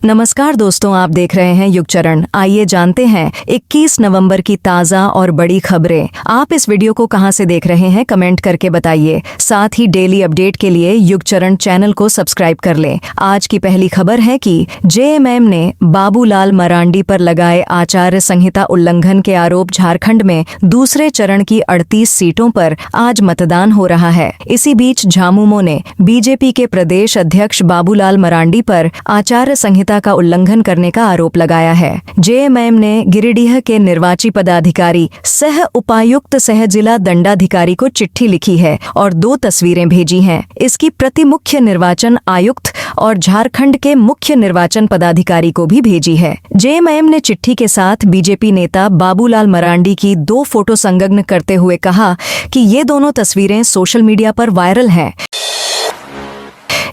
नमस्कार दोस्तों, आप देख रहे हैं युगचरण। आइए जानते हैं 21 नवंबर की ताज़ा और बड़ी खबरें। आप इस वीडियो को कहां से देख रहे हैं कमेंट करके बताइए। साथ ही डेली अपडेट के लिए युगचरण चैनल को सब्सक्राइब कर लें। आज की पहली खबर है कि जेएमएम ने बाबूलाल मरांडी पर लगाए आचार संहिता उल्लंघन के आरोप। झारखंड में दूसरे चरण की 38 सीटों पर आज मतदान हो रहा है। इसी बीच झामुमो ने बीजेपी के प्रदेश अध्यक्ष बाबूलाल मरांडी पर आचार संहिता का उल्लंघन करने का आरोप लगाया है। जेएमएम ने गिरिडीह के निर्वाची पदाधिकारी सह उपायुक्त सह जिला दंडाधिकारी को चिट्ठी लिखी है और 2 तस्वीरें भेजी हैं। इसकी प्रति मुख्य निर्वाचन आयुक्त और झारखंड के मुख्य निर्वाचन पदाधिकारी को भी भेजी है। जेएमएम ने चिट्ठी के साथ बीजेपी नेता बाबूलाल मरांडी की 2 फोटो संलग्न करते हुए कहा कि ये दोनों तस्वीरें सोशल मीडिया पर वायरल हैं।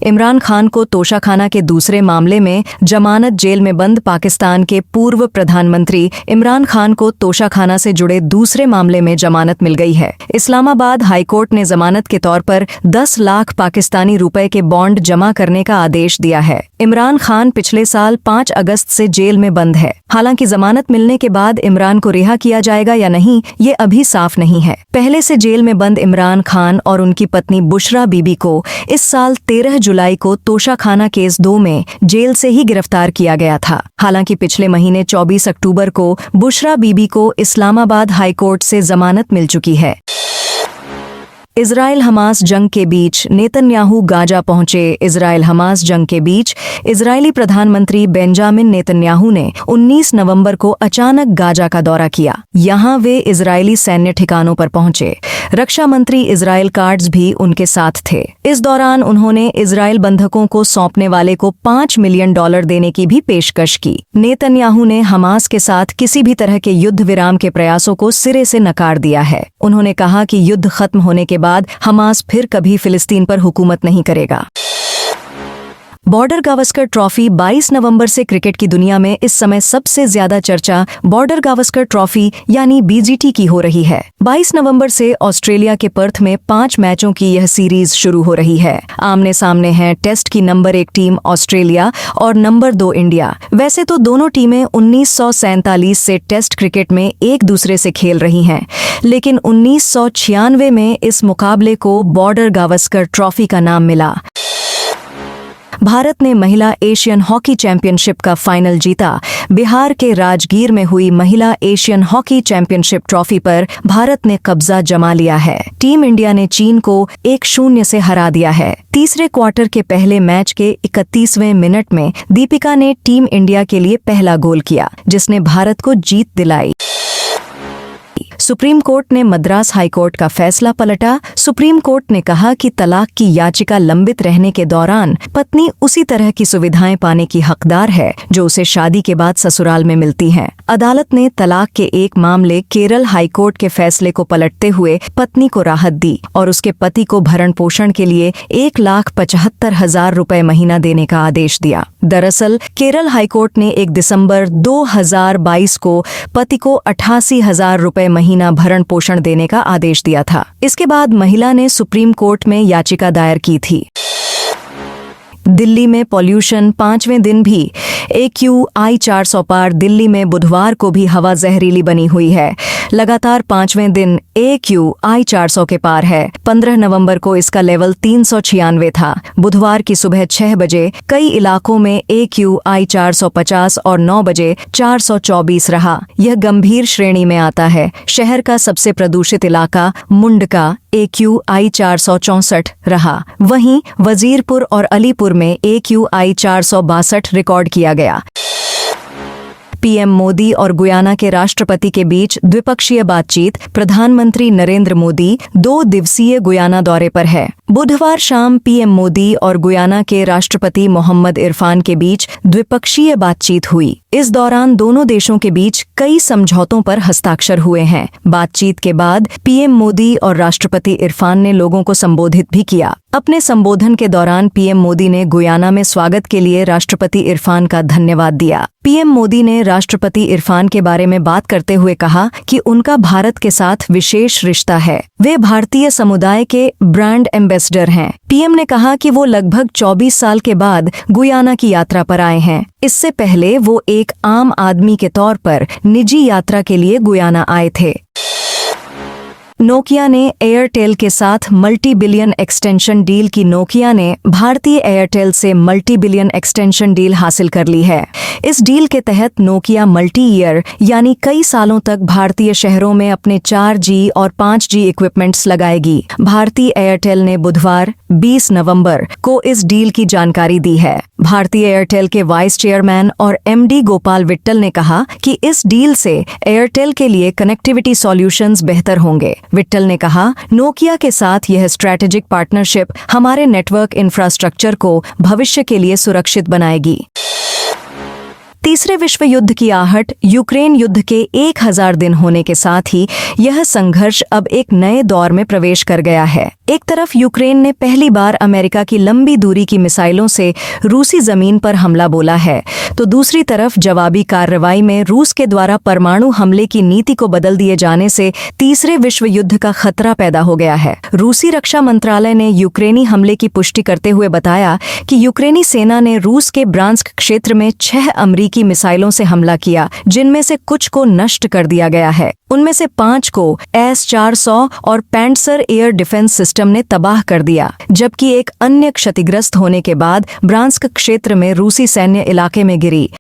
इमरान खान को तोशाखाना के दूसरे मामले में जमानत। जेल में बंद पाकिस्तान के पूर्व प्रधानमंत्री इमरान खान को तोशाखाना से जुड़े दूसरे मामले में जमानत मिल गई है। इस्लामाबाद हाईकोर्ट ने जमानत के तौर पर 10 लाख पाकिस्तानी रुपए के बॉन्ड जमा करने का आदेश दिया है। इमरान खान पिछले साल 5 अगस्त से जेल में बंद है। हालांकि जमानत मिलने के बाद इमरान को रिहा किया जाएगा या नहीं, ये अभी साफ नहीं है। पहले से जेल में बंद इमरान खान और उनकी पत्नी बुशरा बीबी को इस साल 13 जुलाई को तोशाखाना केस 2 में जेल से ही गिरफ्तार किया गया था। हालांकि पिछले महीने 24 अक्टूबर को बुशरा बीबी को इस्लामाबाद हाईकोर्ट से जमानत मिल चुकी है। इजराइल हमास जंग के बीच नेतन्याहू गाजा पहुंचे। इजराइल हमास जंग के बीच इजरायली प्रधानमंत्री बेंजामिन नेतन्याहू ने 19 नवंबर को अचानक गाजा का दौरा किया। यहां वे इजरायली सैन्य ठिकानों पर पहुंचे। रक्षा मंत्री इजराइल कार्ड्स भी उनके साथ थे। इस दौरान उन्होंने इजराइल बंधकों को सौंपने वाले को $5 मिलियन देने की भी पेशकश की। नेतन्याहू ने हमास के साथ किसी भी तरह के युद्ध विराम के प्रयासों को सिरे से नकार दिया है। उन्होंने कहा कि युद्ध खत्म होने के बाद हमास फिर कभी फिलिस्तीन पर हुकूमत नहीं करेगा। बॉर्डर गावस्कर ट्रॉफी 22 नवंबर से क्रिकेट की दुनिया में इस समय सबसे ज्यादा चर्चा बॉर्डर गावस्कर ट्रॉफी यानी बीजीटी की हो रही है। 22 नवंबर से ऑस्ट्रेलिया के पर्थ में 5 मैचों की यह सीरीज शुरू हो रही है। आमने सामने हैं टेस्ट की नंबर 1 टीम ऑस्ट्रेलिया और नंबर 2 इंडिया। वैसे तो दोनों टीमें 1947 से टेस्ट क्रिकेट में एक दूसरे से खेल रही हैं, लेकिन 1996 में इस मुकाबले को बॉर्डर गावस्कर ट्रॉफी का नाम मिला। भारत ने महिला एशियन हॉकी चैंपियनशिप का फाइनल जीता। बिहार के राजगीर में हुई महिला एशियन हॉकी चैंपियनशिप ट्रॉफी पर भारत ने कब्जा जमा लिया है। टीम इंडिया ने चीन को 1-0 से हरा दिया है। तीसरे क्वार्टर के पहले मैच के 31वें मिनट में दीपिका ने टीम इंडिया के लिए पहला गोल किया, जिसने भारत को जीत दिलाई। सुप्रीम कोर्ट ने मद्रास हाईकोर्ट का फैसला पलटा। सुप्रीम कोर्ट ने कहा कि तलाक की याचिका लंबित रहने के दौरान पत्नी उसी तरह की सुविधाएं पाने की हकदार है जो उसे शादी के बाद ससुराल में मिलती हैं। अदालत ने तलाक के एक मामले केरल हाईकोर्ट के फैसले को पलटते हुए पत्नी को राहत दी और उसके पति को भरण पोषण के लिए 1,75,000 रुपए महीना देने का आदेश दिया। दरअसल केरल हाईकोर्ट ने 1 दिसंबर 2022 को पति को 88,000 रुपए महीना भरण पोषण देने का आदेश दिया था। इसके बाद महिला ने सुप्रीम कोर्ट में याचिका दायर की थी। दिल्ली में पॉल्यूशन 5वें दिन भी AQI 400 पार। दिल्ली में बुधवार को भी हवा जहरीली बनी हुई है। लगातार 5वें दिन AQI 400 के पार है। 15 नवंबर को इसका लेवल 396 था। बुधवार की सुबह 6 बजे कई इलाकों में AQI 450 और 9 बजे 424 रहा। यह गंभीर श्रेणी में आता है। शहर का सबसे प्रदूषित इलाका मुंडका AQI 464 रहा। वहीं वजीरपुर और अलीपुर में AQI 462 रिकॉर्ड किया गया। पीएम मोदी और गुयाना के राष्ट्रपति के बीच द्विपक्षीय बातचीत। प्रधानमंत्री नरेंद्र मोदी 2 दिवसीय गुयाना दौरे पर है। बुधवार शाम पीएम मोदी और गुयाना के राष्ट्रपति मोहम्मद इरफान के बीच द्विपक्षीय बातचीत हुई। इस दौरान दोनों देशों के बीच कई समझौतों पर हस्ताक्षर हुए हैं। बातचीत के बाद पीएम मोदी और राष्ट्रपति इरफान ने लोगों को संबोधित भी किया। अपने संबोधन के दौरान पीएम मोदी ने गुयाना में स्वागत के लिए राष्ट्रपति इरफान का धन्यवाद दिया। पीएम मोदी ने राष्ट्रपति इरफान के बारे में बात करते हुए कहा कि उनका भारत के साथ विशेष रिश्ता है। वे भारतीय समुदाय के ब्रांड एम्बेसडर हैं। पीएम ने कहा कि वो लगभग 24 साल के बाद गुयाना की यात्रा पर आए हैं। इससे पहले वो एक आम आदमी के तौर पर निजी यात्रा के लिए गुयाना आए थे। नोकिया ने एयरटेल के साथ मल्टी बिलियन एक्सटेंशन डील की। नोकिया ने भारतीय एयरटेल से मल्टी बिलियन एक्सटेंशन डील हासिल कर ली है। इस डील के तहत नोकिया मल्टी ईयर यानी कई सालों तक भारतीय शहरों में अपने 4G और 5G इक्विपमेंट्स लगाएगी। भारतीय एयरटेल ने बुधवार 20 नवंबर को इस डील की जानकारी दी है। भारतीय एयरटेल के वाइस चेयरमैन और MD गोपाल विट्टल ने कहा कि इस डील से एयरटेल के लिए कनेक्टिविटी सॉल्यूशंस बेहतर होंगे। विट्टल ने कहा, नोकिया के साथ यह स्ट्रैटेजिक पार्टनरशिप हमारे नेटवर्क इंफ्रास्ट्रक्चर को भविष्य के लिए सुरक्षित बनाएगी। तीसरे विश्व युद्ध की आहट। यूक्रेन युद्ध के 1000 दिन होने के साथ ही यह संघर्ष अब एक नए दौर में प्रवेश कर गया है। एक तरफ यूक्रेन ने पहली बार अमेरिका की लंबी दूरी की मिसाइलों से रूसी जमीन पर हमला बोला है, तो दूसरी तरफ जवाबी कार्रवाई में रूस के द्वारा परमाणु हमले की नीति को बदल दिए जाने से तीसरे विश्व युद्ध का खतरा पैदा हो गया है। रूसी रक्षा मंत्रालय ने यूक्रेनी हमले की पुष्टि करते हुए बताया कि यूक्रेनी सेना ने रूस के ब्रांस्क क्षेत्र में 6 अमेरिकी मिसाइलों से हमला किया, जिनमें से कुछ को नष्ट कर दिया गया है। उनमें से 5 को S-400 और पैंट्सर एयर डिफेंस सिस्टम ने तबाह कर दिया, जबकि एक अन्य क्षतिग्रस्त होने के बाद ब्रांस्क क्षेत्र में रूसी सैन्य इलाके में गिरी।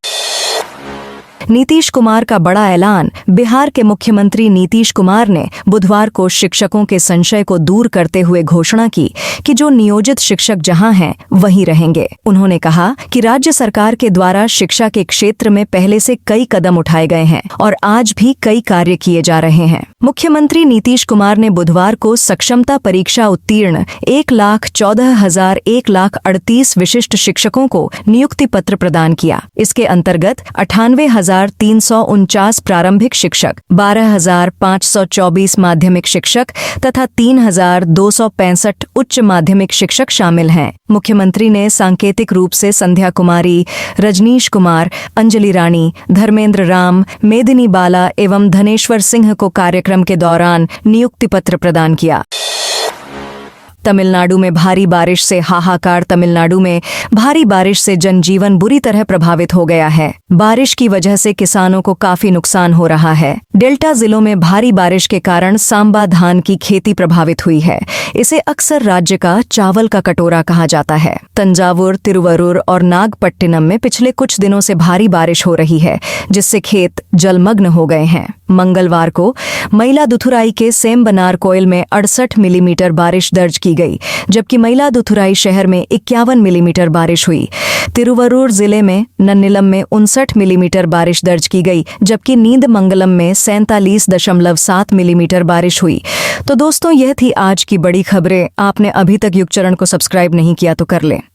नीतीश कुमार का बड़ा ऐलान। बिहार के मुख्यमंत्री नीतीश कुमार ने बुधवार को शिक्षकों के संशय को दूर करते हुए घोषणा की कि जो नियोजित शिक्षक जहां हैं वहीं रहेंगे। उन्होंने कहा कि राज्य सरकार के द्वारा शिक्षा के क्षेत्र में पहले से कई कदम उठाए गए हैं और आज भी कई कार्य किए जा रहे हैं। मुख्यमंत्री नीतीश कुमार ने बुधवार को सक्षमता परीक्षा उत्तीर्ण 1,14,138 विशिष्ट शिक्षकों को नियुक्ति पत्र प्रदान किया। इसके अंतर्गत 98,349 प्रारंभिक शिक्षक, 12,524 माध्यमिक शिक्षक तथा 3,265 उच्च माध्यमिक शिक्षक शामिल हैं। मुख्यमंत्री ने सांकेतिक रूप से संध्या कुमारी, रजनीश कुमार, अंजलि रानी, धर्मेंद्र राम, मेदिनी बाला एवं धनेश्वर सिंह को कार्यक्रम के दौरान नियुक्ति पत्र प्रदान किया। तमिलनाडु में भारी बारिश से हाहाकार। तमिलनाडु में भारी बारिश से जनजीवन बुरी तरह प्रभावित हो गया है। बारिश की वजह से किसानों को काफी नुकसान हो रहा है। डेल्टा जिलों में भारी बारिश के कारण सांबा धान की खेती प्रभावित हुई है। इसे अक्सर राज्य का चावल का कटोरा कहा जाता है। तंजावुर, तिरुवरूर और नागपट्टिनम में पिछले कुछ दिनों से भारी बारिश हो रही है, जिससे खेत जलमग्न हो गए हैं। मंगलवार को मयिलादुथुराई के सेम्बनार कोयल में 68 मिलीमीटर बारिश दर्ज की गई, जबकि मयिलादुथुराई शहर में 51 मिलीमीटर बारिश हुई। तिरुवरूर जिले में नन्निलम में 59 मिलीमीटर बारिश दर्ज की गई, जबकि नींदमंगलम में 47.7 मिलीमीटर बारिश हुई। तो दोस्तों, यह थी आज की बड़ी खबरें। आपने अभी तक युगचरण को सब्सक्राइब नहीं किया तो कर लें।